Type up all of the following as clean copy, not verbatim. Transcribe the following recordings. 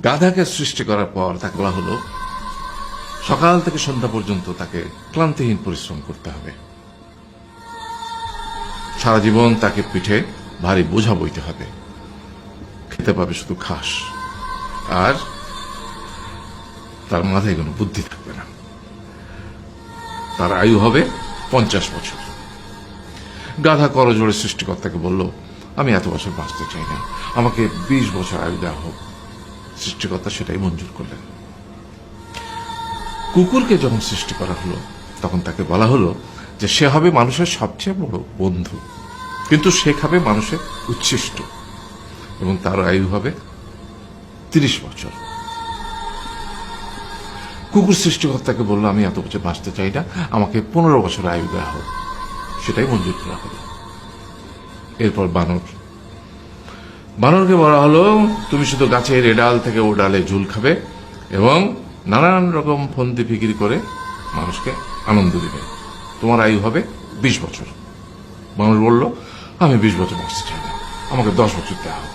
গাধাকে সৃষ্টি করার পর তাকে বলা হলো সকাল থেকে সন্ধ্যা পর্যন্ত তাকে ক্লান্তিহীন পরিশ্রম করতে হবে, সারা জীবন তাকে পিঠে ভারী বোঝা বইতে হবে, খেতে পাবে শুধু ঘাস, আর তার মাথায় কোনো বুদ্ধি থাকবে না। তার আয়ু হবে 50 বছর। গাধা করজোড়ে সৃষ্টিকর্তাকে বলল, আমি এত বছর বাঁচতে চাই না, আমাকে 20 বছর আয়ু দেওয়া হোক। সৃষ্টিকর্তা সেটাই মঞ্জুর করলেন। কুকুরকে যখন সৃষ্টি করা হলো তখন তাকে বলা হলো যে সে হবে মানুষের সবচেয়ে বড় বন্ধু, কিন্তু সে খাবে মানুষের উচ্ছিষ্ট, এবং তার আয়ু হবে 30 বছর। কুকুর সৃষ্টিকর্তাকে বলল, আমি এত বছর বাঁচতে চাই না, আমাকে 15 বছর আয়ু দেওয়া হোক। সেটাই মঞ্জুর করা হলো। এরপর বানরকে বলা হলো, তুমি শুধু গাছের এ ডাল থেকে ও ডালে ঝুল খাবে এবং নানান রকম ফন্দি ফিকির করে মানুষকে আনন্দ দিবে, তোমার আয়ু হবে 20 বছর। মানুষ বলল, আমি 20 বছর বাঁচতে চাই না, আমাকে 10 বছর দেওয়া হোক।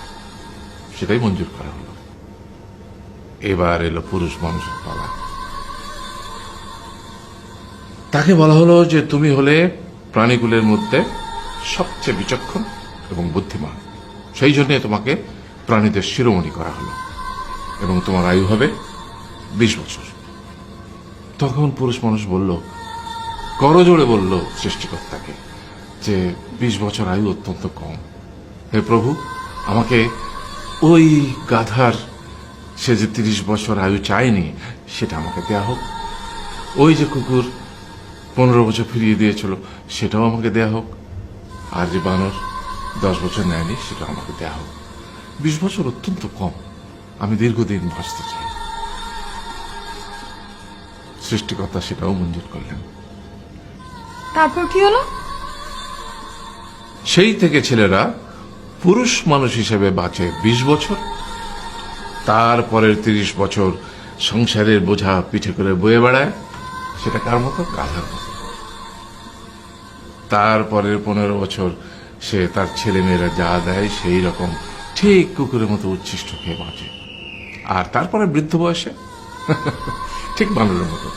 সেটাই মঞ্জুর করা হলো। এবার এলো পুরুষ মানুষের পালা। তাকে বলা হলো যে তুমি হলে প্রাণীকুলের মধ্যে সবচেয়ে বিচক্ষণ এবং বুদ্ধিমান, সেই জন্য তোমাকে প্রাণীদের শিরোমণি করা হলো এবং তোমার আয়ু হবে 20 বছর। তখন পুরুষ মানুষ বলল, করজোড়ে বলল সৃষ্টিকর্তাকে যে 20 বছর আয়ু অত্যন্ত কম, হে প্রভু, আমাকে ওই গাধার সে যে 30 বছর আয়ু চায়নি সেটা আমাকে দেয়া হোক, ওই যে কুকুর 15 বছর ফিরিয়ে দিয়েছিল সেটাও আমাকে দেয়া হোক, আর যে বানর 10 বছর নেয়নি সেটা আমাকে দেয়া হোক। 20 বছর অত্যন্ত কম, আমি দীর্ঘদিন বাঁচতে চাই। সৃষ্টিকর্তা সেটাও মঞ্জুর করলেন। তারপর কি হলো? সেই থেকে ছেলেরা পুরুষ মানুষ হিসেবে বাঁচে 20 বছর, তারপরের 30 বছর সংসারের বোঝা পিঠে করে বয়ে বেড়ায়, সেটা কার মতো? গাধার মতো। তারপরের 15 বছর সে তার ছেলে মেয়েরা যা দেয় সেই রকম ঠিক কুকুরের মতো উচ্ছিষ্ট খেয়ে বাঁচে। আর তারপরে বৃদ্ধ বয়সে ঠিক বানরের মতো,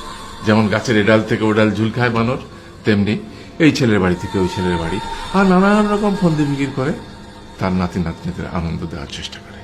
যেমন গাছের এডাল থেকে ওডাল ঝুল খায় বানর, তেমনি এই ছেলের বাড়ি থেকে ওই ছেলের বাড়ি, আর নানান রকম ফন্দি ফিকির করে তার নাতি নাতনিদের আনন্দ দেওয়ার চেষ্টা করে।